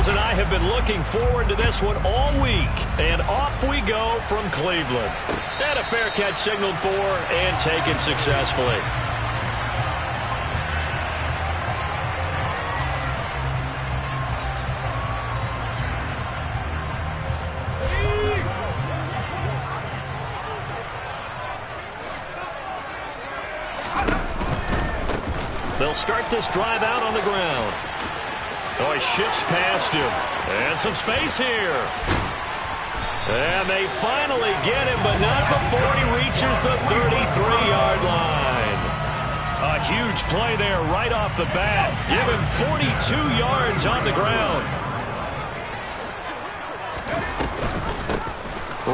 Charles and I have been looking forward to this one all week. And off we go from Cleveland. And a fair catch signaled for and taken successfully. They'll start this drive out on the ground. Oh, he shifts past him. And some space here. And they finally get him, but not before he reaches the 33-yard line. A huge play there right off the bat. Give him 42 yards on the ground.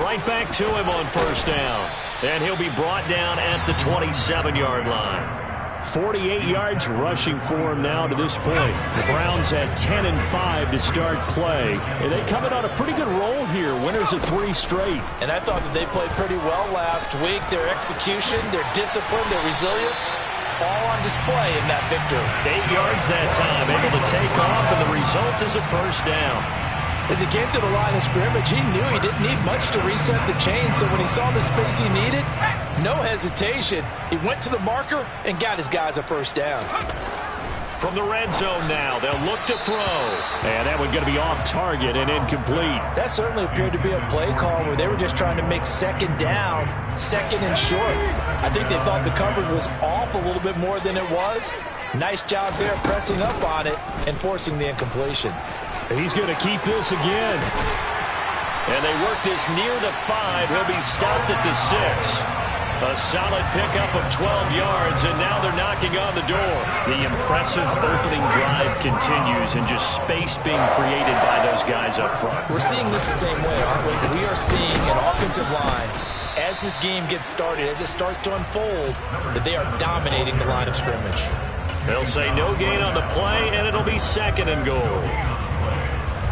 Right back to him on first down. And he'll be brought down at the 27-yard line. 48 yards rushing for him now to this point. The Browns had 10 and 5 to start play. And they come in on a pretty good roll here. Winners of 3 straight. And I thought that they played pretty well last week. Their execution, their discipline, their resilience, all on display in that victory. 8 yards that time, able to take off, and the result is a first down. As he came to the line of scrimmage, he knew he didn't need much to reset the chain, so when he saw the space he needed, no hesitation. He went to the marker and got his guys a first down. From the red zone now, they'll look to throw. And that one going to be off target and incomplete. That certainly appeared to be a play call where they were just trying to make second down, second and short. I think they thought the coverage was off a little bit more than it was. Nice job there pressing up on it and forcing the incompletion. He's going to keep this again. And they work this near the 5. He'll be stopped at the 6. A solid pickup of 12 yards, and now they're knocking on the door. The impressive opening drive continues, and just space being created by those guys up front. We're seeing this the same way, aren't we? We are seeing an offensive line, as this game gets started, as it starts to unfold, that they are dominating the line of scrimmage. They'll say no gain on the play, and it'll be second and goal.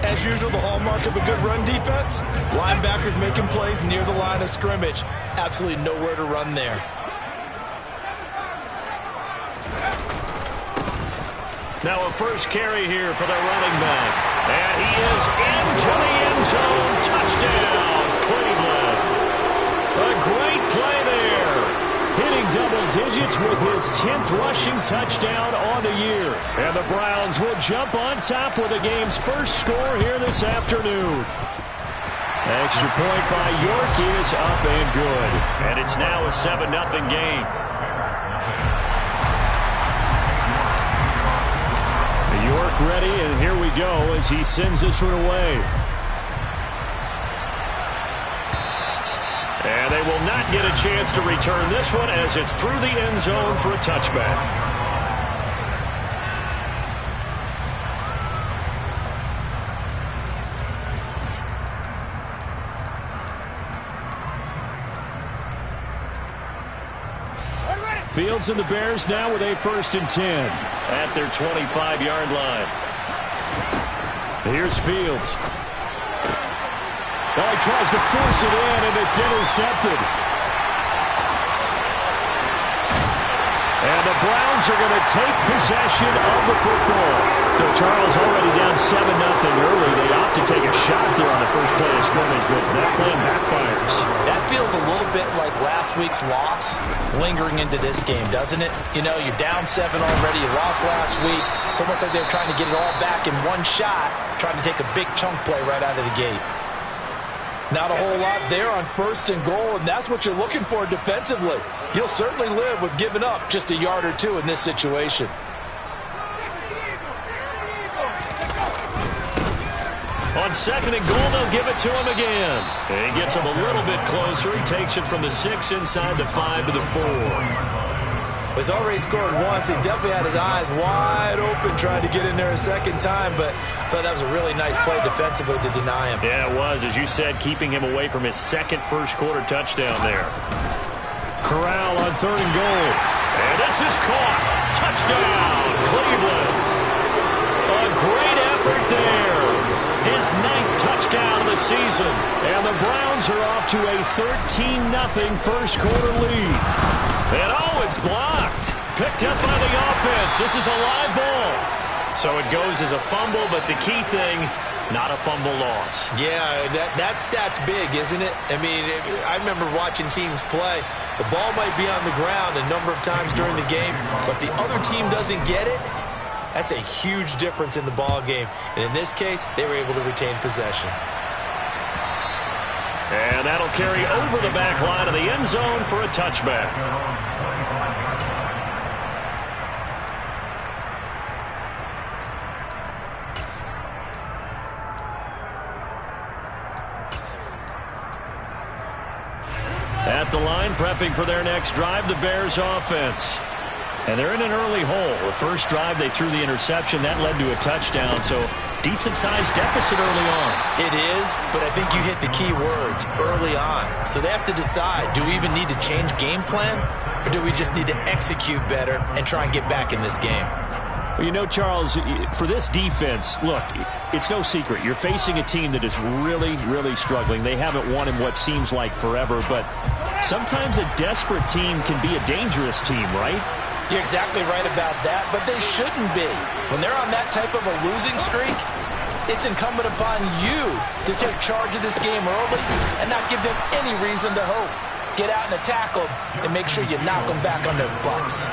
As usual, the hallmark of a good run defense, linebackers making plays near the line of scrimmage. Absolutely nowhere to run there. Now a first carry here for the running back. And he is into the end zone. Touchdown, Cleveland. A great play there. Hitting double digits with his 10th rushing touchdown on the year. And the Browns will jump on top with the game's first score here this afternoon. Extra point by York is up and good. And it's now a 7-0 game. York ready, and here we go as he sends this one away. And they will not get a chance to return this one as it's through the end zone for a touchback. Fields and the Bears now with a 1st and 10 at their 25-yard line. Here's Fields. Well, he tries to force it in, and it's intercepted. And the Browns are going to take possession of the football. So Charles already down 7-0 early. They opt to take a shot there on the first play of scrimmage, but that plan backfires. That feels a little bit like last week's loss lingering into this game, doesn't it? You know, you're down 7 already. You lost last week. It's almost like they're trying to get it all back in one shot, trying to take a big chunk play right out of the gate. Not a whole lot there on 1st and goal, and that's what you're looking for defensively. You'll certainly live with giving up just a yard or two in this situation. On 2nd and goal, they'll give it to him again. And he gets him a little bit closer. He takes it from the 6 inside the 5 to the 4. He's already scored once. He definitely had his eyes wide open trying to get in there a second time, but I thought that was a really nice play defensively to deny him. Yeah, it was, as you said, keeping him away from his second first-quarter touchdown there. Corral on 3rd and goal. And this is caught. Touchdown, Cleveland. A great effort there. His 9th touchdown of the season. And the Browns are off to a 13-0 first-quarter lead. And oh, it's blocked. Picked up by the offense. This is a live ball. So it goes as a fumble, but the key thing, not a fumble loss. Yeah, that stat's big, isn't it? I mean, I remember watching teams play. The ball might be on the ground a number of times during the game, but if the other team doesn't get it, that's a huge difference in the ball game. And in this case, they were able to retain possession. And that'll carry over the back line of the end zone for a touchback. At the line, prepping for their next drive, the Bears offense. And they're in an early hole. The first drive, they threw the interception. That led to a touchdown, so decent-sized deficit early on. It is, but I think you hit the key words, early on. So they have to decide, do we even need to change game plan, or do we just need to execute better and try and get back in this game? Well, you know, Charles, for this defense, look, it's no secret. You're facing a team that is really, really struggling. They haven't won in what seems like forever, but sometimes a desperate team can be a dangerous team, right? You're exactly right about that, but they shouldn't be. When they're on that type of a losing streak, it's incumbent upon you to take charge of this game early and not give them any reason to hope. Get out and attack them and make sure you knock them back on their butts.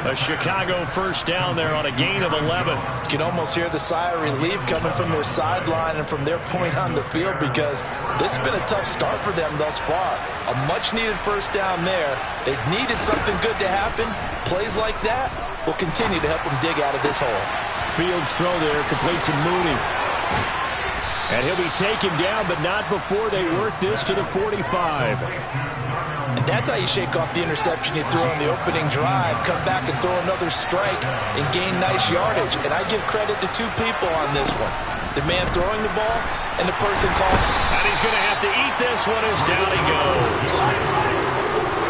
A Chicago first down there on a gain of 11. You can almost hear the sigh of relief coming from their sideline and from their point on the field because this has been a tough start for them thus far. A much-needed first down there. They've needed something good to happen. Plays like that will continue to help them dig out of this hole. Fields throw there, complete to Mooney. And he'll be taken down, but not before they work this to the 45. And that's how you shake off the interception you threw on the opening drive, come back and throw another strike and gain nice yardage. And I give credit to two people on this one. The man throwing the ball and the person calling. And he's going to have to eat this one as down he goes.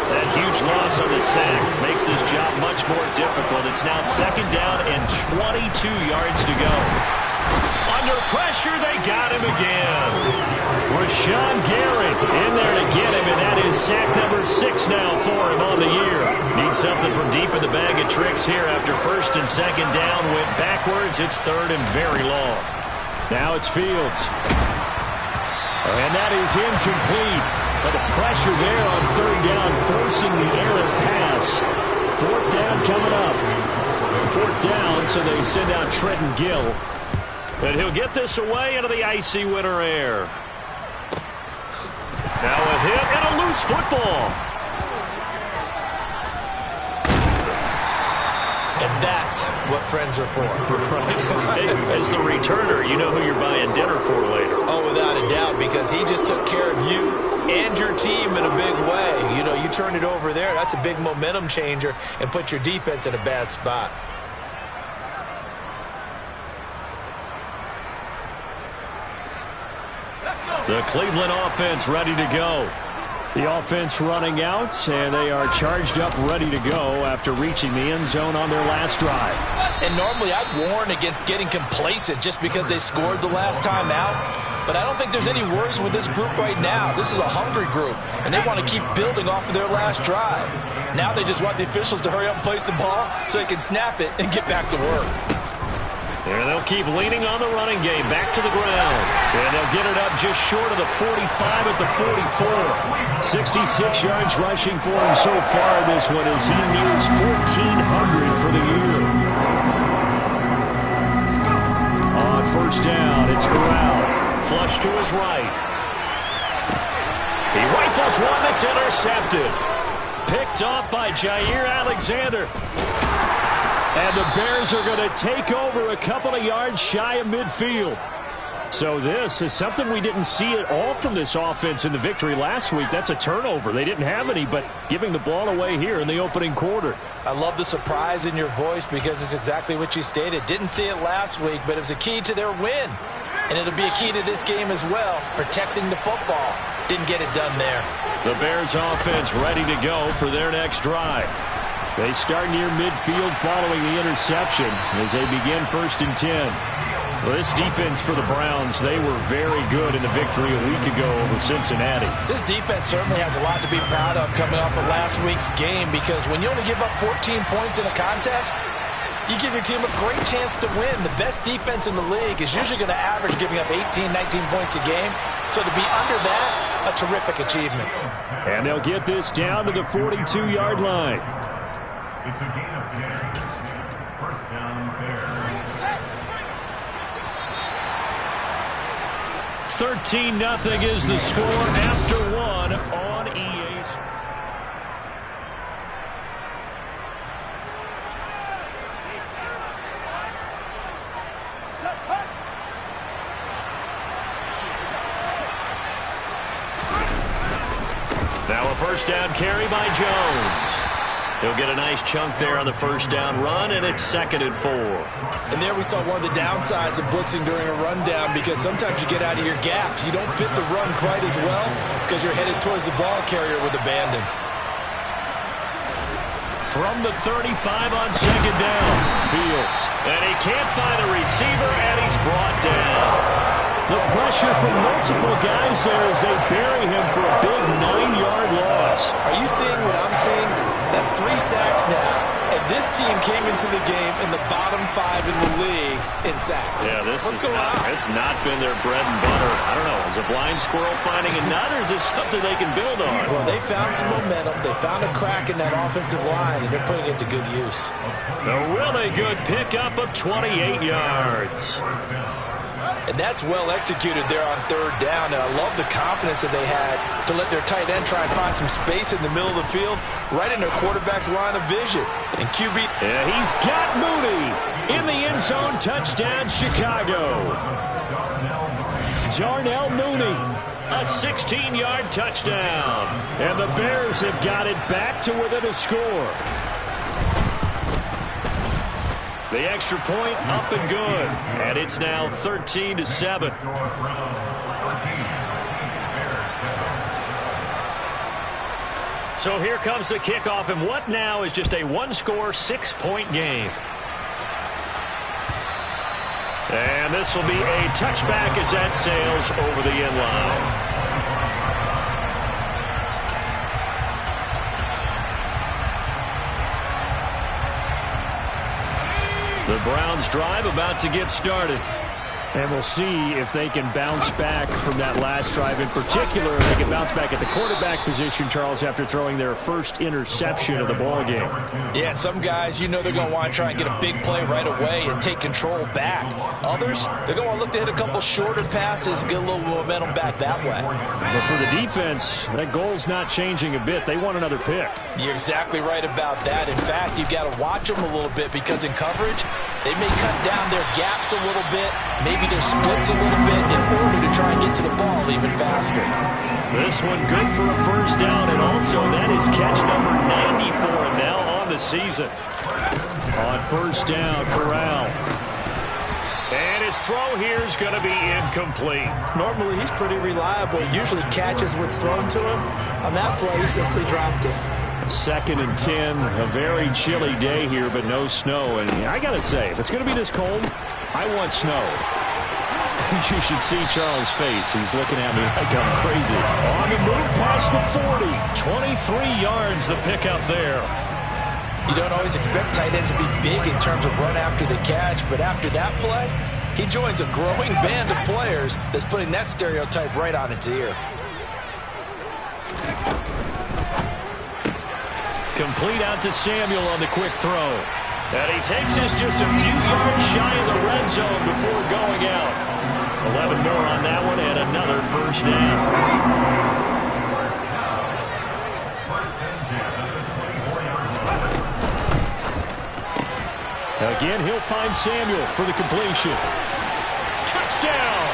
That huge loss on the sack makes this job much more difficult. It's now second down and 22 yards to go. Under pressure, they got him again. Rashawn Gary in there to get him, and that is sack number 6 now for him on the year. Needs something from deep in the bag of tricks here after first and second down went backwards. It's third and very long. Now it's Fields. And that is incomplete. But the pressure there on third down, forcing the errant pass. Fourth down coming up. Fourth down, so they send out Trenton Gill. And he'll get this away into the icy winter air. Now a hit and a loose football. And that's what friends are for. Hey, as the returner, you know who you're buying dinner for later. Oh, without a doubt, because he just took care of you and your team in a big way. You know, you turn it over there, that's a big momentum changer and put your defense in a bad spot. The Cleveland offense ready to go. The offense running out, and they are charged up, ready to go after reaching the end zone on their last drive. And normally I'd warn against getting complacent just because they scored the last time out. But I don't think there's any worries with this group right now. This is a hungry group, and they want to keep building off of their last drive. Now they just want the officials to hurry up and place the ball so they can snap it and get back to work. And they'll keep leaning on the running game, back to the ground. And they'll get it up just short of the 45 at the 44. 66 yards rushing for him so far this one as he nears 1,400 for the year. On first down, it's Corral. Flush to his right. He rifles one that's intercepted. Picked off by Jair Alexander. And the Bears are going to take over a couple of yards shy of midfield. So this is something we didn't see at all from this offense in the victory last week. That's a turnover. They didn't have any, but giving the ball away here in the opening quarter. I love the surprise in your voice because it's exactly what you stated. Didn't see it last week, but it was a key to their win. And it'll be a key to this game as well, protecting the football. Didn't get it done there. The Bears offense ready to go for their next drive. They start near midfield following the interception as they begin first and 10. Well, this defense for the Browns, they were very good in the victory a week ago over Cincinnati. This defense certainly has a lot to be proud of coming off of last week's game because when you only give up 14 points in a contest, You give your team a great chance to win. The best defense in the league is usually going to average giving up 18, 19 points a game. So to be under that, a terrific achievement. And they'll get this down to the 42-yard line. It's a gain of 10. First down Bears. 13-0 is the score after one on EA's. Now a first down carry by Jones. He'll get a nice chunk there on the first down run, and it's 2nd and 4. And there we saw one of the downsides of blitzing during a rundown, because sometimes you get out of your gaps. You don't fit the run quite as well because you're headed towards the ball carrier with abandon. From the 35 on 2nd down, Fields. And he can't find a receiver, and he's brought down. The pressure from multiple guys there as they bury him for a big 9-yard loss. Are you seeing what I'm seeing? That's 3 sacks now. And this team came into the game in the bottom 5 in the league in sacks. Yeah, What's going on? It's not been their bread and butter. I don't know. Is a blind squirrel finding a nut, or is this something they can build on? Well, they found some momentum. They found a crack in that offensive line, and they're putting it to good use. A really good pickup of 28 yards. And that's well executed there on 3rd down. And I love the confidence that they had to let their tight end try and find some space in the middle of the field, right in their quarterback's line of vision. And QB... Yeah, he's got Mooney in the end zone. Touchdown, Chicago. Darnell Mooney, a 16-yard touchdown. And the Bears have got it back to within a score. The extra point up and good. And it's now 13-7. So here comes the kickoff, and what now is just a one-score, 6-point game. And this will be a touchback as that sails over the end line. The Browns drive about to get started. And we'll see if they can bounce back from that last drive. In particular, they can bounce back at the quarterback position, Charles, after throwing their first interception of the ball game. Yeah, and some guys, you know they're going to want to try and get a big play right away and take control back. Others, they're going to want to look to hit a couple shorter passes, get a little momentum back that way. But for the defense, that goal's not changing a bit. They want another pick. You're exactly right about that. In fact, you've got to watch them a little bit, because in coverage, they may cut down their gaps a little bit, maybe their splits a little bit, in order to try and get to the ball even faster. This one good for a first down, and also that is catch number 90 for him now on the season. On first down, Corral. And his throw here is going to be incomplete. Normally, he's pretty reliable. Usually catches what's thrown to him. On that play, he simply dropped it. 2nd and 10, a very chilly day here, but no snow. And I got to say, if it's going to be this cold, I want snow. You should see Charles' face. He's looking at me like I'm crazy. On the move past the 40. 23 yards the pickup there. You don't always expect tight ends to be big in terms of run after the catch, but after that play, he joins a growing band of players that's putting that stereotype right on its ear. Complete out to Samuel on the quick throw. And he takes us just a few yards shy of the red zone before going out. 11 more on that one, and another first down. Again, he'll find Samuel for the completion. Touchdown!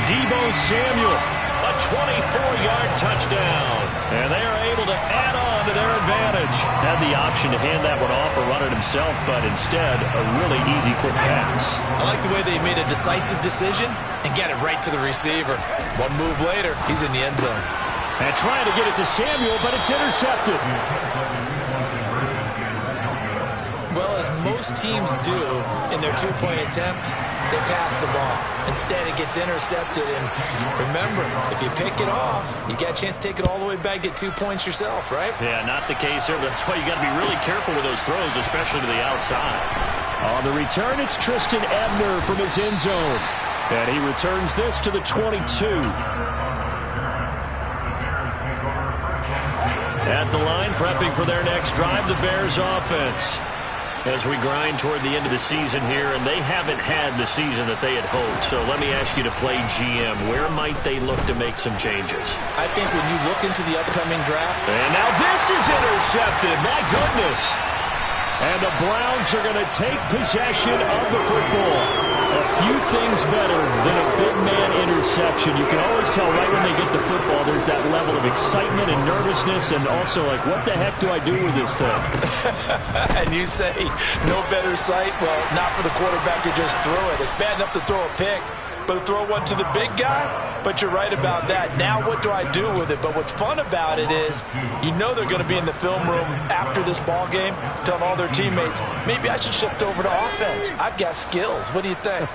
Deebo Samuel, a 24-yard touchdown. And they are able to add on to their advantage. Had the option to hand that one off or run it himself, but instead, a really easy quick pass. I like the way they made a decisive decision and got it right to the receiver. One move later, he's in the end zone. And trying to get it to Samuel, but it's intercepted. Well, as most teams do in their two-point attempt, they pass the ball. Instead, it gets intercepted. And remember, if you pick it off, you got a chance to take it all the way back, get 2 points yourself, right? Yeah, not the case here, but that's why you got to be really careful with those throws, especially to the outside. On the return, it's Tristan Ebner from his end zone. And he returns this to the 22. At the line, prepping for their next drive, the Bears offense. As we grind toward the end of the season here, and they haven't had the season that they had hoped. So let me ask you to play GM. Where might they look to make some changes? I think when you look into the upcoming draft. And now this is intercepted. My goodness. And the Browns are going to take possession of the football. A few things better than a big man interception. You can always tell right when they get the football, there's that level of excitement and nervousness, and also like, what the heck do I do with this thing? And you say, no better sight? Well, not for the quarterback to just throw it. It's bad enough to throw a pick, but to throw one to the big guy? But you're right about that. Now what do I do with it? But what's fun about it is, you know they're going to be in the film room after this ball game, telling all their teammates, maybe I should shift over to offense. I've got skills. What do you think?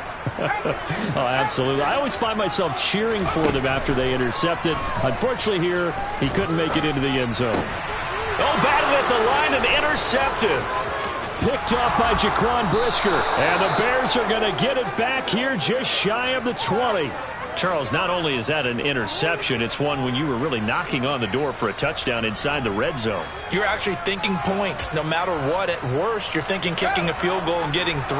Oh, absolutely. I always find myself cheering for them after they intercept it. Unfortunately here, he couldn't make it into the end zone. Oh, batted at the line and intercepted. Picked off by Jaquan Brisker. And the Bears are going to get it back here just shy of the 20. Charles, not only is that an interception, it's one when you were really knocking on the door for a touchdown inside the red zone. You're actually thinking points. No matter what, at worst, you're thinking kicking a field goal and getting 3.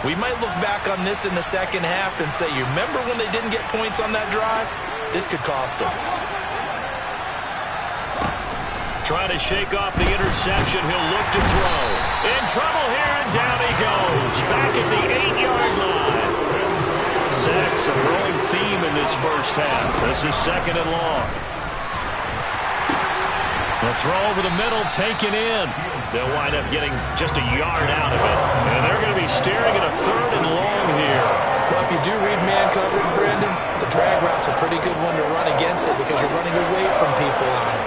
We might look back on this in the second half and say, you remember when they didn't get points on that drive? This could cost them. Trying to shake off the interception. He'll look to throw. In trouble here, and down he goes. Back at the 8-yard line. Sacks, a growing theme in this first half. This is 2nd and long. The throw over the middle, taken in. They'll wind up getting just a yard out of it. And they're going to be staring at a 3rd and long here. Well, if you do read man coverage, Brandon, the drag route's a pretty good one to run against it because you're running away from people on it.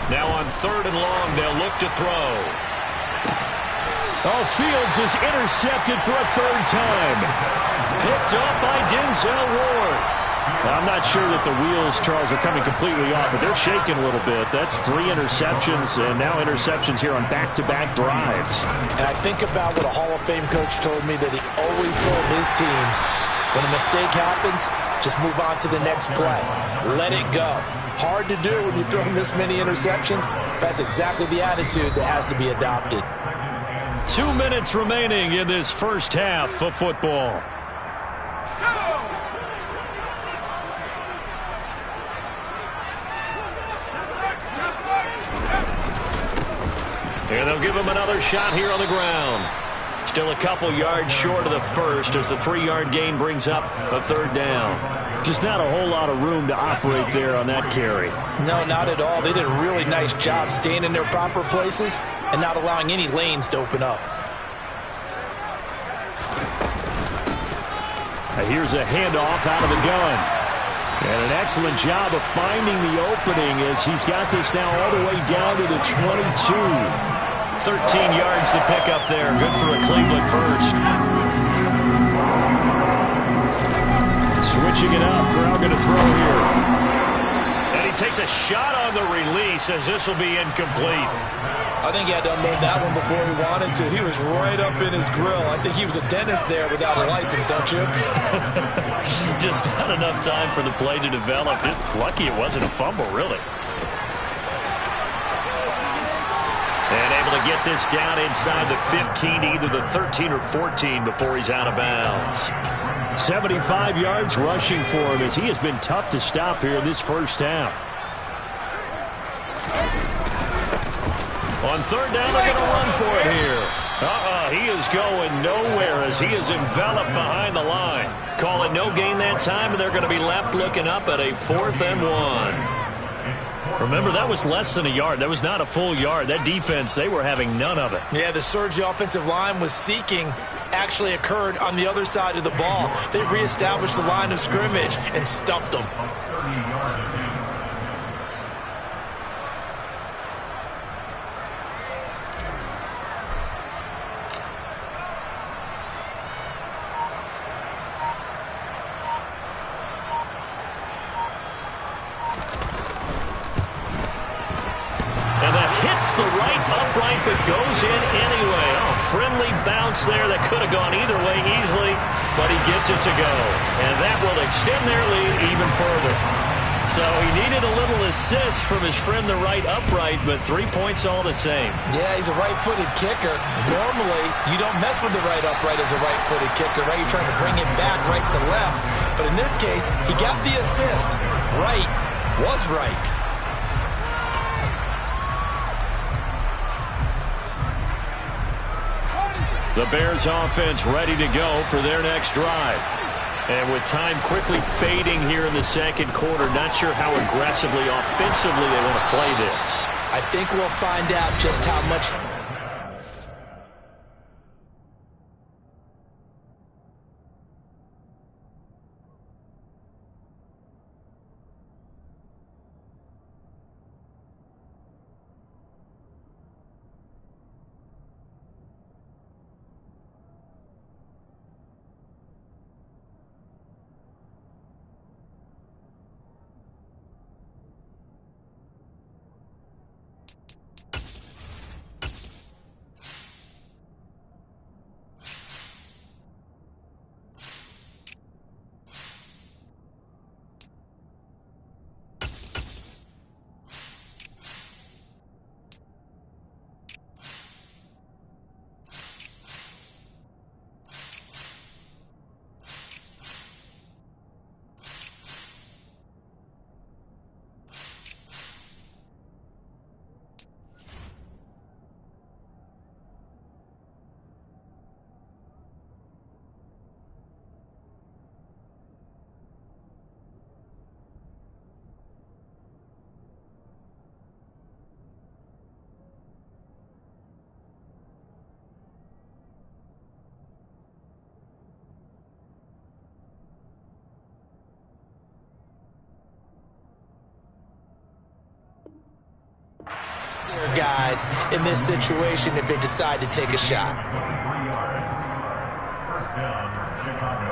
Now on 3rd and long, they'll look to throw. Oh, Fields is intercepted for a 3rd time. Picked up by Denzel Ward. I'm not sure that the wheels, Charles, are coming completely off, but they're shaking a little bit. That's 3 interceptions, and now interceptions here on back-to-back drives. And I think about what a Hall of Fame coach told me that he always told his teams, when a mistake happens, just move on to the next play. Let it go. Hard to do when you've thrown this many interceptions. That's exactly the attitude that has to be adopted. 2 minutes remaining in this first half of football. And they'll give him another shot here on the ground. Still a couple yards short of the first as the 3-yard gain brings up a 3rd down. Just not a whole lot of room to operate there on that carry. No, not at all. They did a really nice job staying in their proper places and not allowing any lanes to open up. Here's a handoff out of the gun. And an excellent job of finding the opening as he's got this now all the way down to the 22. 13 yards to pick up there. Good for a Cleveland first. Switching it up. Corral going to throw here. And he takes a shot on the release as this will be incomplete. I think he had to unload that one before he wanted to. He was right up in his grill. I think he was a dentist there without a license, don't you? Just not enough time for the play to develop. Lucky it wasn't a fumble, really. And able to get this down inside the 15, either the 13 or 14 before he's out of bounds. 75 yards rushing for him as he has been tough to stop here in this first half. On 3rd down, they're going to run for it here. He is going nowhere as he is enveloped behind the line. Call it no gain that time, and they're going to be left looking up at a 4th and 1. Remember, that was less than a yard. That was not a full yard. That defense, they were having none of it. Yeah, the surge the offensive line was seeking actually occurred on the other side of the ball. They reestablished the line of scrimmage and stuffed them. hits the right upright but goes in anyway. Oh, friendly bounce there that could have gone either way easily, but he gets it to go. And that will extend their lead even further. So he needed a little assist from his friend the right upright, but 3 points all the same. Yeah, he's a right-footed kicker. Normally, you don't mess with the right upright as a right-footed kicker, right? You're trying to bring it back right to left. But in this case, he got the assist. Right was right. The Bears offense ready to go for their next drive. And with time quickly fading here in the second quarter, not sure how aggressively, offensively they want to play this. I think we'll find out just how much... guys in this situation if they decide to take a shot. 3 yards. First down, Chicago.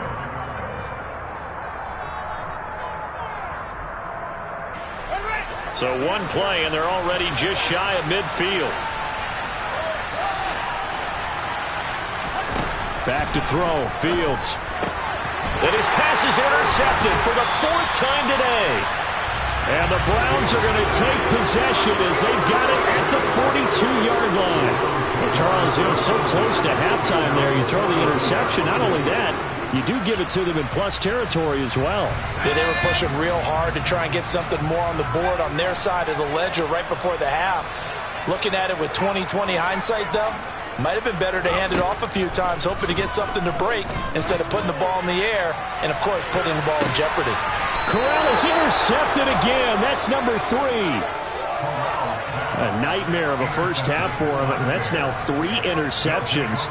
So one play, and they're already just shy of midfield. Back to throw, Fields. And his pass is intercepted for the 4th time today. And the Browns are going to take possession as they've got it at the 42-yard line. Well, Charles, so close to halftime there. You throw the interception. Not only that, you do give it to them in plus territory as well. Yeah, they were pushing real hard to try and get something more on the board on their side of the ledger right before the half. Looking at it with 20/20 hindsight, though, might have been better to hand it off a few times, hoping to get something to break instead of putting the ball in the air and, of course, putting the ball in jeopardy. Corral is intercepted again. That's number 3. A nightmare of a first half for him. That's now 3 interceptions.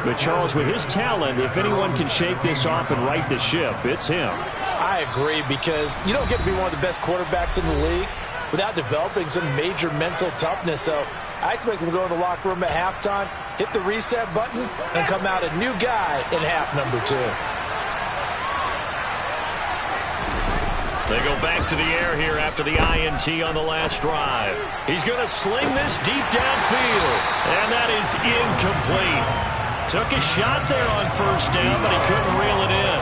But Charles, with his talent, if anyone can shake this off and right the ship, it's him. I agree, because you don't get to be one of the best quarterbacks in the league without developing some major mental toughness. So I expect him to go in the locker room at halftime, hit the reset button, and come out a new guy in half number 2. They go back to the air here after the INT on the last drive. He's going to sling this deep downfield, and that is incomplete. Took a shot there on first down, but he couldn't reel it in.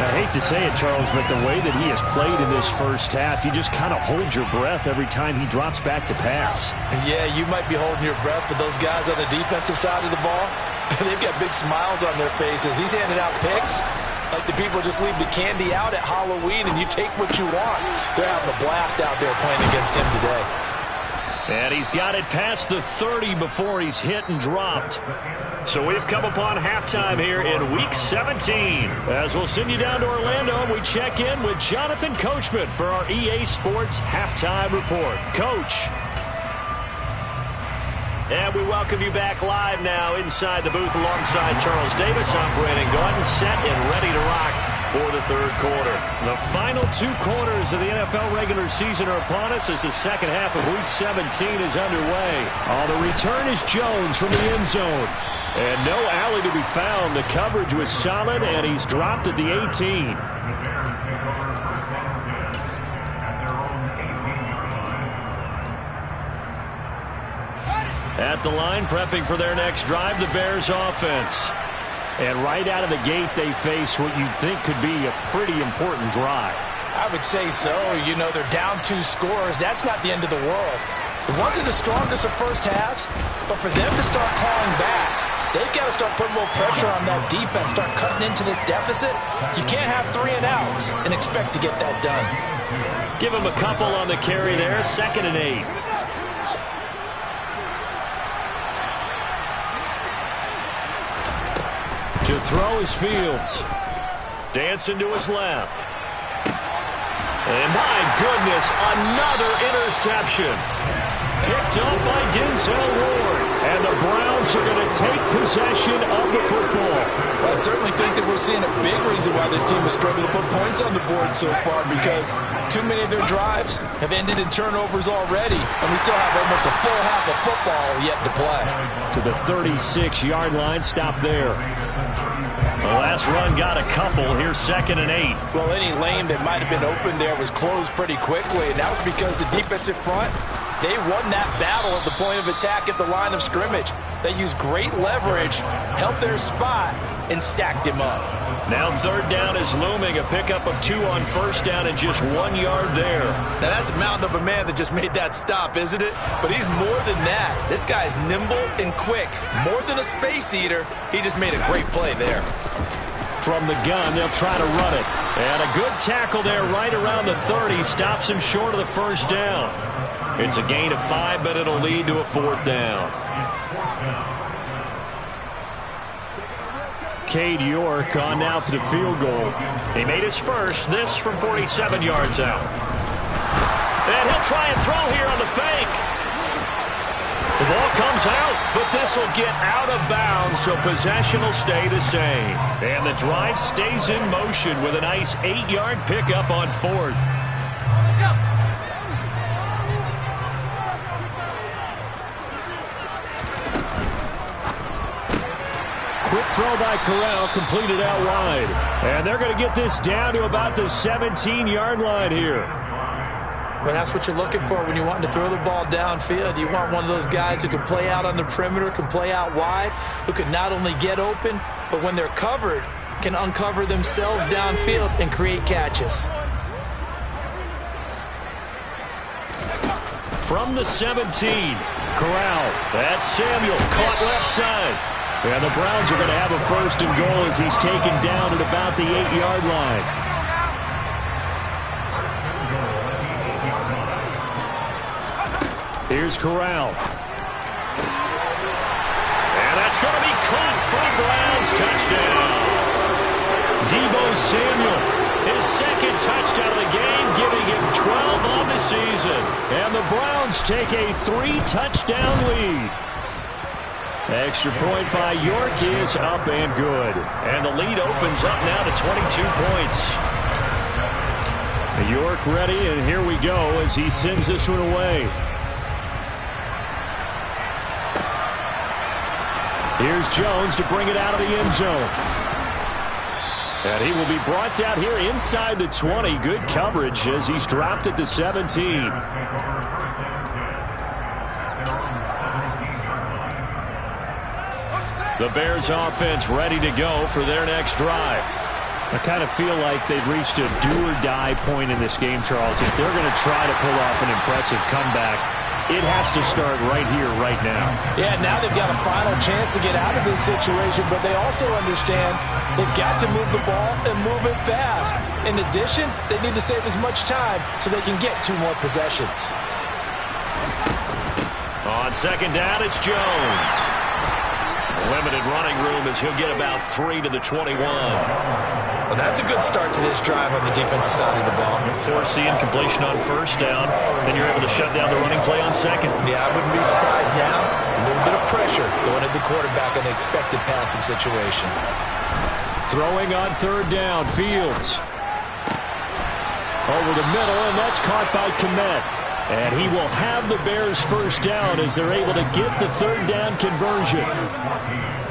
I hate to say it, Charles, but the way that he has played in this first half, you just kind of hold your breath every time he drops back to pass. Yeah, you might be holding your breath, but those guys on the defensive side of the ball, they've got big smiles on their faces. He's handing out picks like the people just leave the candy out at Halloween and you take what you want. They're having a blast out there playing against him today. And he's got it past the 30 before he's hit and dropped. So we've come upon halftime here in Week 17. As we'll send you down to Orlando, and we check in with Jonathan Coachman for our EA Sports Halftime Report. Coach. And we welcome you back live now inside the booth alongside Charles Davis. I'm Brandon Gordon, set and ready to rock for the third quarter. The final 2 quarters of the NFL regular season are upon us as the second half of Week 17 is underway. The return is Jones from the end zone. And no alley to be found. The coverage was solid, and he's dropped at the 18. The Bears take over first down 10 at their own 18-yard line. At the line, prepping for their next drive, the Bears offense. And right out of the gate, they face what you'd think could be a pretty important drive. I would say so. You know, they're down 2 scores. That's not the end of the world. It wasn't the strongest of first halves, but for them to start clawing back, they've got to start putting a little pressure on that defense, start cutting into this deficit. You can't have 3 and outs and expect to get that done. Give him a couple on the carry there, 2nd and 8. To throw is Fields. Dancing to his left. And my goodness, another interception. Picked up by Denzel Ward. And the Browns are going to take possession of the football. Well, I certainly think that we're seeing a big reason why this team has struggled to put points on the board so far, because too many of their drives have ended in turnovers already, and we still have almost a full half of football yet to play. To the 36-yard line, stop there. The last run got a couple. Here's 2nd and 8. Well, any lane that might have been open there was closed pretty quickly, and that was because the defensive front, they won that battle at the point of attack at the line of scrimmage. They used great leverage, held their spot, and stacked him up. Now 3rd down is looming. A pickup of 2 on 1st down and just 1 yard there. Now that's a mountain of a man that just made that stop, isn't it? But he's more than that. This guy's nimble and quick. More than a space eater. He just made a great play there. From the gun, they'll try to run it. And a good tackle there right around the 30. Stops him short of the 1st down. It's a gain of 5, but it'll lead to a 4th down. Cade York on now for the field goal. He made his first, this from 47 yards out. And he'll try and throw here on the fake. The ball comes out, but this will get out of bounds, so possession will stay the same. And the drive stays in motion with a nice 8-yard pickup on 4th. Quick throw by Corral, completed out wide. And they're going to get this down to about the 17-yard line here. Well, that's what you're looking for when you want to throw the ball downfield. You want one of those guys who can play out on the perimeter, can play out wide, who can not only get open, but when they're covered, can uncover themselves downfield and create catches. From the 17, Corral. That's Samuel, caught left side. And the Browns are going to have a 1st and goal as he's taken down at about the 8-yard line. Here's Corral. And that's going to be caught for the Browns. Touchdown. Deebo Samuel, his 2nd touchdown of the game, giving him 12 on the season. And the Browns take a 3-touchdown lead. Extra point by York is up and good. And the lead opens up now to 22 points. York ready, and here we go as he sends this one away. Here's Jones to bring it out of the end zone. And he will be brought down here inside the 20. Good coverage as he's dropped at the 17. The Bears offense ready to go for their next drive. I kind of feel like they've reached a do-or-die point in this game, Charles. If they're going to try to pull off an impressive comeback, it has to start right here, right now. Yeah, now they've got a final chance to get out of this situation, but they also understand they've got to move the ball and move it fast. In addition, they need to save as much time so they can get 2 more possessions. On 2nd down, it's Jones. Limited running room as he'll get about 3 to the 21. Well, that's a good start to this drive on the defensive side of the ball. Force the incompletion on 1st down. Then you're able to shut down the running play on 2nd. Yeah, I wouldn't be surprised now. A little bit of pressure going at the quarterback in an expected passing situation. Throwing on 3rd down, Fields. Over the middle, and that's caught by Kmet. And he will have the Bears' 1st down as they're able to get the 3rd down conversion.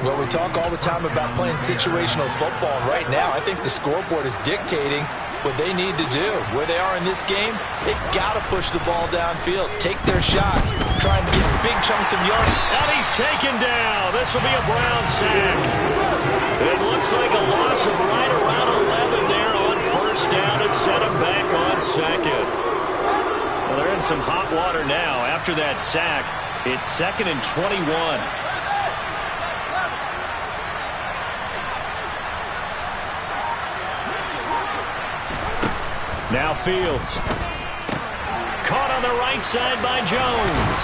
Well, we talk all the time about playing situational football. Right now, I think the scoreboard is dictating what they need to do. Where they are in this game, they've got to push the ball downfield, take their shots, try and get big chunks of yardage. And he's taken down. This will be a Brown sack. It looks like a loss of right around 11 there on first down to set him back on second. Well, they're in some hot water now. After that sack, it's 2nd and 21. Now Fields. Caught on the right side by Jones.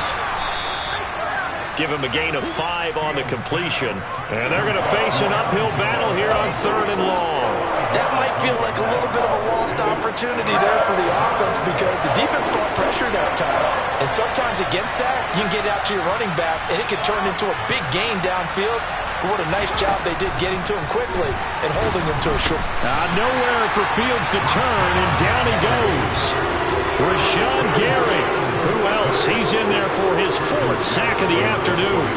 Give him a gain of 5 on the completion. And they're going to face an uphill battle here on 3rd and long. That might feel like a little bit of a lost opportunity there for the offense because the defense brought pressure that time. And sometimes against that, you can get out to your running back, and it could turn into a big gain downfield. But what a nice job they did getting to him quickly and holding him to a short. Nowhere for Fields to turn, and down he goes. Rashawn Gary. Who else? He's in there for his 4th sack of the afternoon.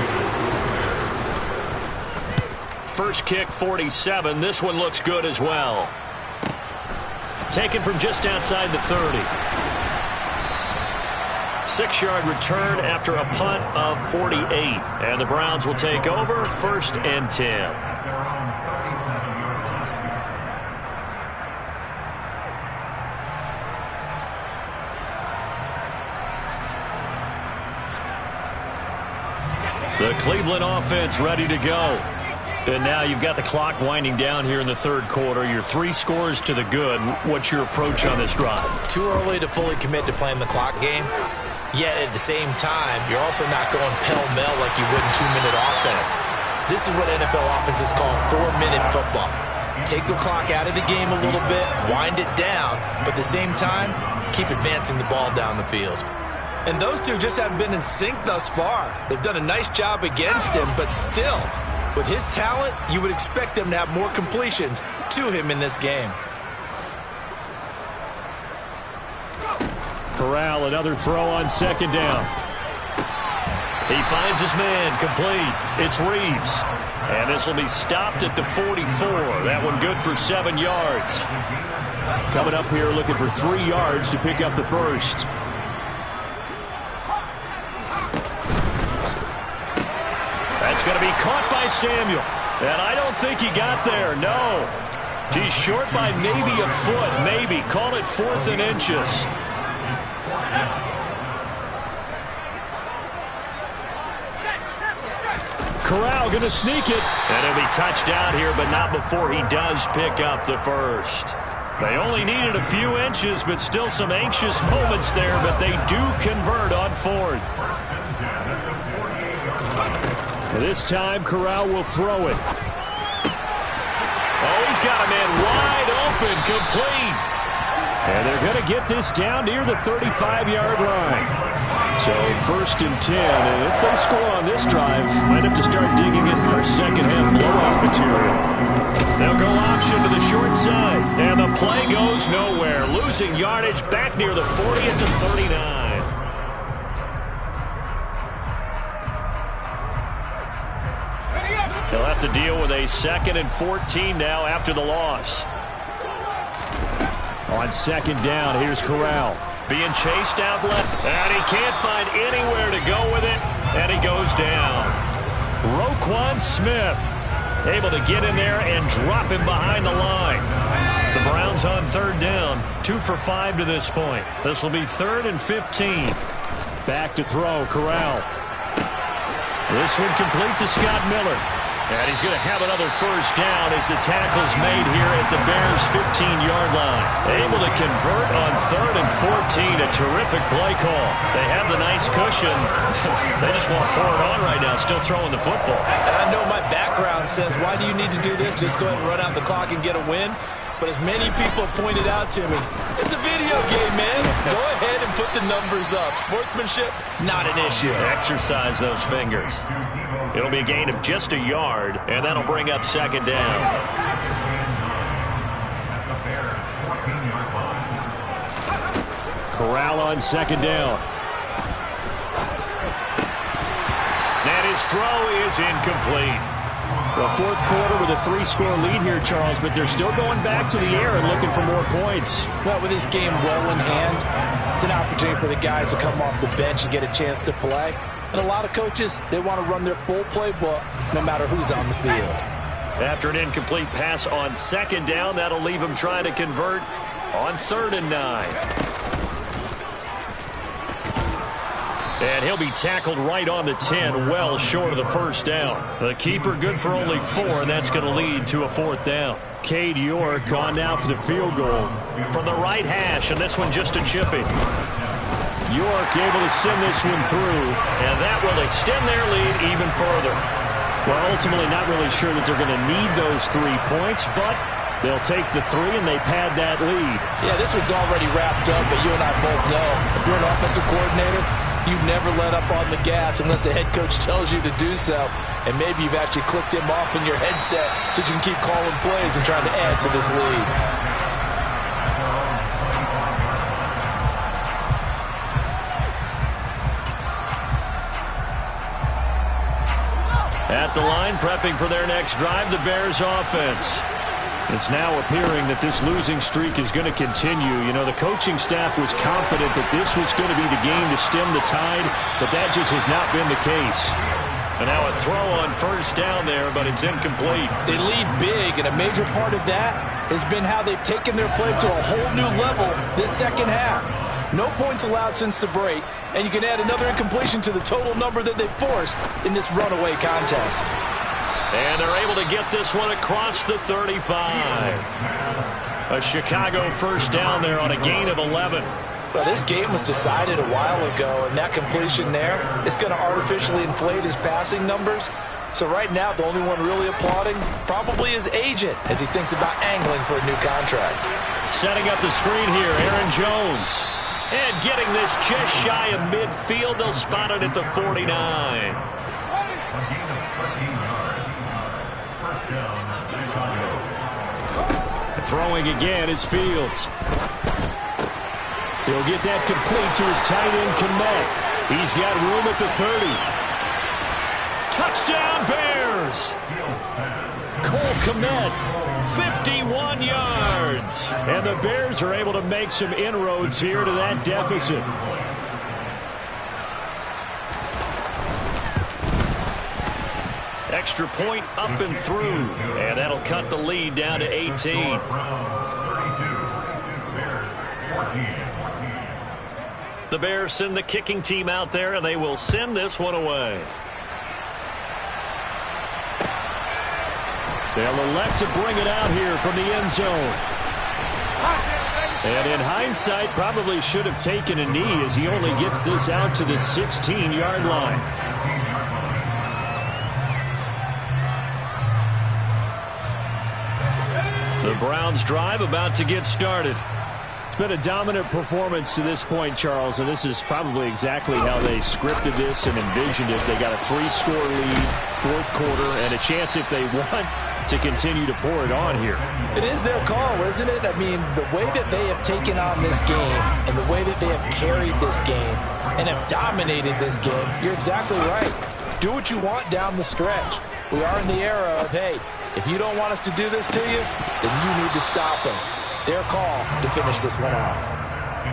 First kick, 47. This one looks good as well. Taken from just outside the 30. 6-yard return after a punt of 48. And the Browns will take over 1st and 10. The Cleveland offense ready to go. And now you've got the clock winding down here in the 3rd quarter. You're 3 scores to the good. What's your approach on this drive? Too early to fully commit to playing the clock game. Yet at the same time, you're also not going pell-mell like you would in 2-minute offense. This is what NFL offenses call 4-minute football. Take the clock out of the game a little bit, wind it down, but at the same time, keep advancing the ball down the field. And those two just haven't been in sync thus far. They've done a nice job against him, but still, with his talent, you would expect them to have more completions to him in this game. Corral, another throw on 2nd down. He finds his man, complete. It's Reeves. And this will be stopped at the 44. That one good for 7 yards. Coming up here looking for 3 yards to pick up the first. That's going to be caught by Samuel. And I don't think he got there, no. He's short by maybe a foot, maybe. Call it 4th and inches. Corral going to sneak it. And it'll be touched down here, but not before he does pick up the first. They only needed a few inches, but still some anxious moments there, but they do convert on 4th. This time, Corral will throw it. Oh, he's got a man wide open, complete. And they're going to get this down near the 35-yard line. So 1st and 10, and if they score on this drive, might have to start digging in for second-hand blowout material. They'll go option to the short side, and the play goes nowhere. Losing yardage back near the 40 at the 39. He'll have to deal with a 2nd and 14 now after the loss. On 2nd down, here's Corral. Being chased out left, and he can't find anywhere to go with it, and he goes down. Roquan Smith able to get in there and drop him behind the line. The Browns on 3rd down, 2 for 5 to this point. This will be 3rd and 15. Back to throw, Corral. This one complete to Scott Miller. And he's going to have another first down as the tackle's made here at the Bears' 15-yard line. Able to convert on 3rd and 14. A terrific play call. They have the nice cushion. They just want to pour it on right now, still throwing the football. And I know my background says, why do you need to do this? Just go ahead and run out the clock and get a win. But as many people pointed out to me, it's a video game, man. Go ahead and put the numbers up. Sportsmanship, not an issue. Exercise those fingers. It'll be a gain of just a yard, and that'll bring up 2nd down. Corral on 2nd down. And his throw is incomplete. The fourth quarter with a 3-score lead here, Charles, but they're still going back to the air and looking for more points. Well, with this game well in hand, it's an opportunity for the guys to come off the bench and get a chance to play. And a lot of coaches, they want to run their full playbook no matter who's on the field. After an incomplete pass on second down, that'll leave him trying to convert on 3rd and 9. And he'll be tackled right on the 10, well short of the first down. The keeper good for only 4, and that's going to lead to a 4th down. Cade York on now for the field goal from the right hash, and this one just a chipping. York able to send this one through, and that will extend their lead even further. Well, ultimately not really sure that they're going to need those 3 points, but they'll take the 3 and they pad that lead. Yeah, this one's already wrapped up, but you and I both know if you're an offensive coordinator, you never let up on the gas unless the head coach tells you to do so. And maybe you've actually clicked him off in your headset so you can keep calling plays and trying to add to this lead. At the line, prepping for their next drive, the Bears offense. It's now appearing that this losing streak is going to continue. You know, the coaching staff was confident that this was going to be the game to stem the tide, but that just has not been the case. And now a throw on 1st down there, but it's incomplete. They lead big, and a major part of that has been how they've taken their play to a whole new level this second half. No points allowed since the break, and you can add another incompletion to the total number that they forced in this runaway contest. And they're able to get this one across the 35. A Chicago 1st down there on a gain of 11. Well, this game was decided a while ago, and that completion there is going to artificially inflate his passing numbers. So right now, the only one really applauding probably his agent as he thinks about angling for a new contract. Setting up the screen here, Aaron Jones. And getting this just shy of midfield. They'll spot it at the 49. Throwing again is Fields. He'll get that complete to his tight end, Kmet. He's got room at the 30. Touchdown, Bears! Cole Kmet, 51 yards. And the Bears are able to make some inroads here to that deficit. Extra point up and through. And that'll cut the lead down to 18. The Bears send the kicking team out there, and they will send this one away. They'll elect to bring it out here from the end zone. And in hindsight, probably should have taken a knee as he only gets this out to the 16-yard line. The Browns drive about to get started. It's been a dominant performance to this point, Charles, and this is probably exactly how they scripted this and envisioned it. They got a 3-score lead, 4th quarter, and a chance if they want to continue to pour it on here. It is their call, isn't it? I mean, the way that they have taken on this game and the way that they have carried this game and have dominated this game, you're exactly right. Do what you want down the stretch. We are in the era of, hey, if you don't want us to do this to you, then you need to stop us. Their call to finish this one off.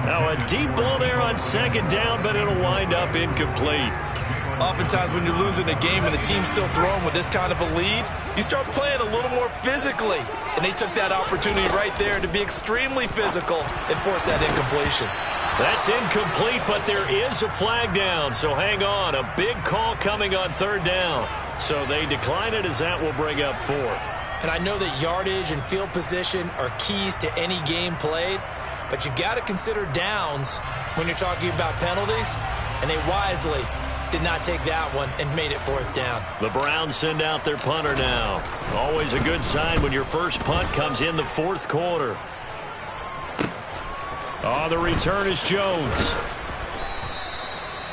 Now a deep ball there on 2nd down, but it'll wind up incomplete. Oftentimes when you're losing a game and the team's still throwing with this kind of a lead, you start playing a little more physically. And they took that opportunity right there to be extremely physical and force that incompletion. That's incomplete, but there is a flag down, so hang on. A big call coming on 3rd down. So they decline it as that will bring up 4th. And I know that yardage and field position are keys to any game played, but you've got to consider downs when you're talking about penalties, and they wisely did not take that one and made it 4th down. The Browns send out their punter now. Always a good sign when your first punt comes in the 4th quarter. On the return is Jones.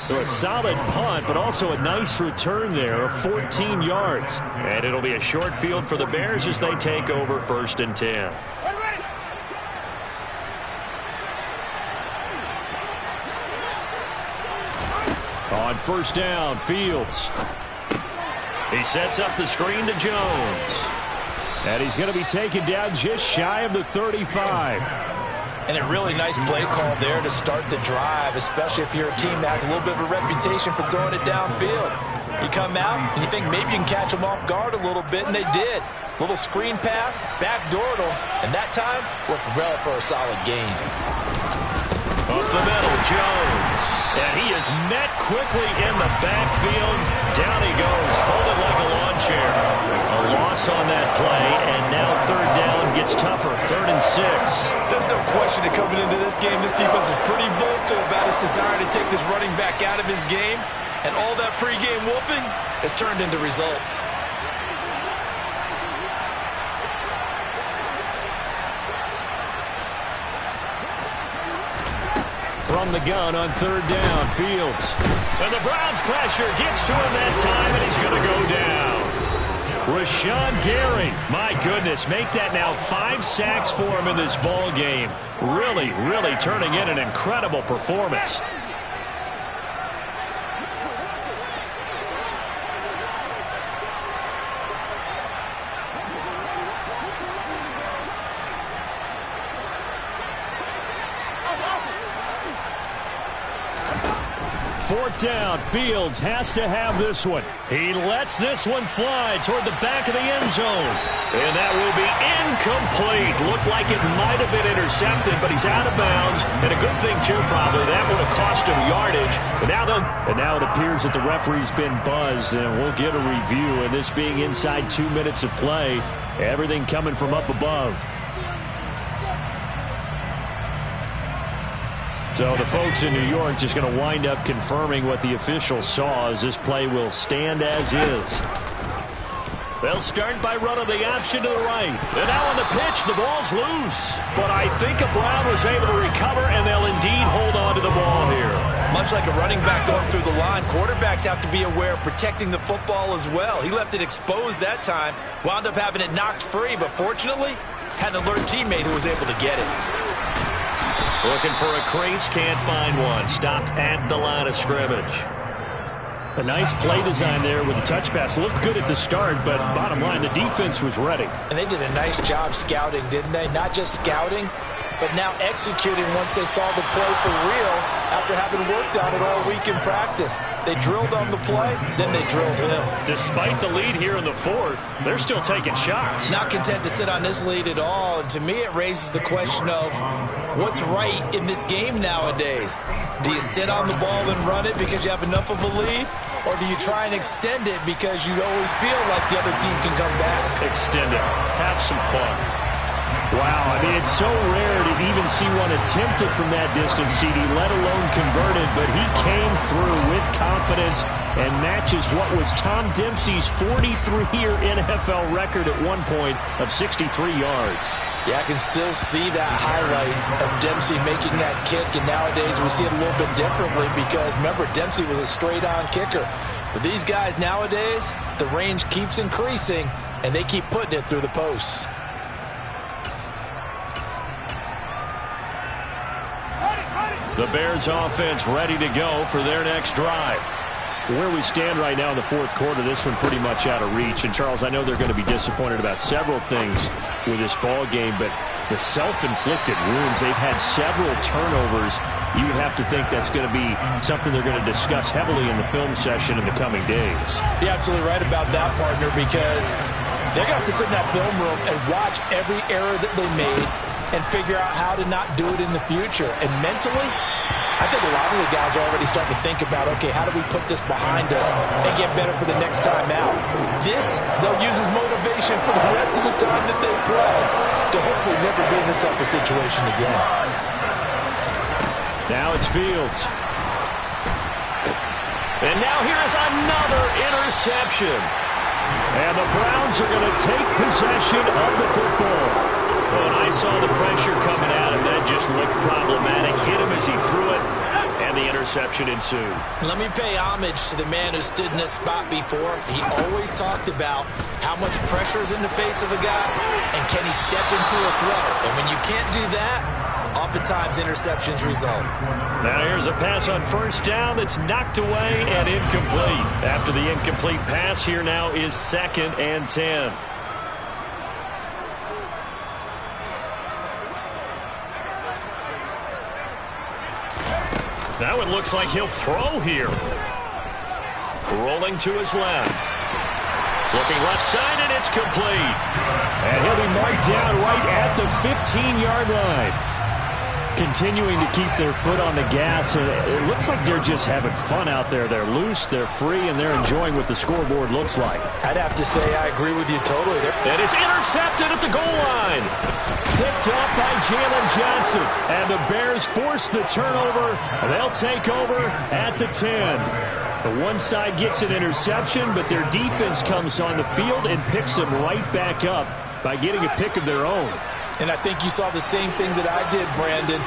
A solid punt, but also a nice return there of 14 yards. And it'll be a short field for the Bears as they take over 1st and 10. On 1st down, Fields. He sets up the screen to Jones. And he's going to be taken down just shy of the 35. And a really nice play call there to start the drive, especially if you're a team that has a little bit of a reputation for throwing it downfield. You come out and you think maybe you can catch them off guard a little bit, and they did. Little screen pass, backdoored them, and that time worked well for a solid gain. Up the middle, Jones. And he is met quickly in the backfield. Down he goes, folded like a lawn chair. A loss on that play, and now third down gets tougher. 3rd and 6. There's no question that coming into this game, this defense is pretty vocal about its desire to take this running back out of his game. And all that pregame whooping has turned into results. From the gun on 3rd down, Fields. And the Browns pressure gets to him that time, and he's going to go down. Rashawn Gary, my goodness, make that now 5 sacks for him in this ball game. Really, really turning in an incredible performance. Fourth down, Fields has to have this one. He lets this one fly toward the back of the end zone. And that will be incomplete. Looked like it might have been intercepted, but he's out of bounds. And a good thing, too, probably. That would have cost him yardage. And now it appears that the referee's been buzzed, and we'll get a review. And this being inside 2 minutes of play, everything coming from up above. So the folks in New York just going to wind up confirming what the officials saw, as this play will stand as is. They'll start by running the option to the right. And now on the pitch, the ball's loose. But I think Brown was able to recover, and they'll indeed hold on to the ball here. Much like a running back going through the line, quarterbacks have to be aware of protecting the football as well. He left it exposed that time, wound up having it knocked free, but fortunately, had an alert teammate who was able to get it. Looking for a crease, can't find one. Stopped at the line of scrimmage. A nice play design there with the touch pass. Looked good at the start, but bottom line, the defense was ready. And they did a nice job scouting, didn't they? Not just scouting, but now executing once they saw the play for real after having worked on it all week in practice. They drilled on the play, then they drilled him. Despite the lead here in the fourth, they're still taking shots. Not content to sit on this lead at all. And to me, it raises the question of what's right in this game nowadays. Do you sit on the ball and run it because you have enough of a lead? Or do you try and extend it because you always feel like the other team can come back? Extend it. Have some fun. Wow, I mean, it's so rare to even see one attempted from that distance, CD, let alone converted, but he came through with confidence and matches what was Tom Dempsey's 43-year NFL record at one point of 63 yards. Yeah, I can still see that highlight of Dempsey making that kick, and nowadays we see it a little bit differently because, remember, Dempsey was a straight-on kicker. But these guys nowadays, the range keeps increasing, and they keep putting it through the posts. The Bears offense ready to go for their next drive. Where we stand right now in the fourth quarter, this one pretty much out of reach. And, Charles, I know they're going to be disappointed about several things with this ball game, but the self-inflicted wounds, they've had several turnovers. You would have to think that's going to be something they're going to discuss heavily in the film session in the coming days. You're absolutely right about that, partner, because they're going to have to sit in that film room and watch every error that they made and figure out how to not do it in the future. And mentally, I think a lot of the guys are already starting to think about, okay, how do we put this behind us and get better for the next time out? This, they'll use as motivation for the rest of the time that they play to hopefully never be in this type of situation again. Now it's Fields. And now here is another interception. And the Browns are going to take possession of the football. Oh, and I saw the pressure coming at him. That just looked problematic. Hit him as he threw it, and the interception ensued. Let me pay homage to the man who stood in this spot before. He always talked about how much pressure is in the face of a guy, and can he step into a throw. And when you can't do that, Oftentimes, interceptions result. Now here's a pass on first down that's knocked away and incomplete. After the incomplete pass, here now is 2nd and 10. Now it looks like he'll throw here. Rolling to his left. Looking left side, and it's complete. And he'll be marked down right at the 15-yard line. Continuing to keep their foot on the gas. It looks like they're just having fun out there. They're loose, they're free, and they're enjoying what the scoreboard looks like. I'd have to say I agree with you totally. And it's intercepted at the goal line. Picked off by Jalen Johnson. And the Bears force the turnover. They'll take over at the 10. The one side gets an interception, but their defense comes on the field and picks them right back up by getting a pick of their own. And I think you saw the same thing that I did, Brandon.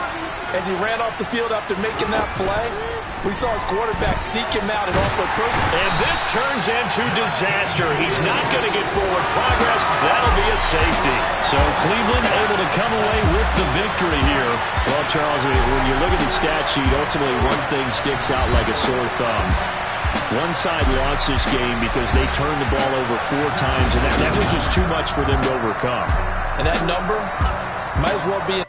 As he ran off the field after making that play, we saw his quarterback seek him out and offer a person. And this turns into disaster. He's not going to get forward progress. That'll be a safety. So Cleveland able to come away with the victory here. Well, Charles, when you look at the stat sheet, ultimately one thing sticks out like a sore thumb. One side lost this game because they turned the ball over 4 times, and that was just too much for them to overcome. And that number might as well be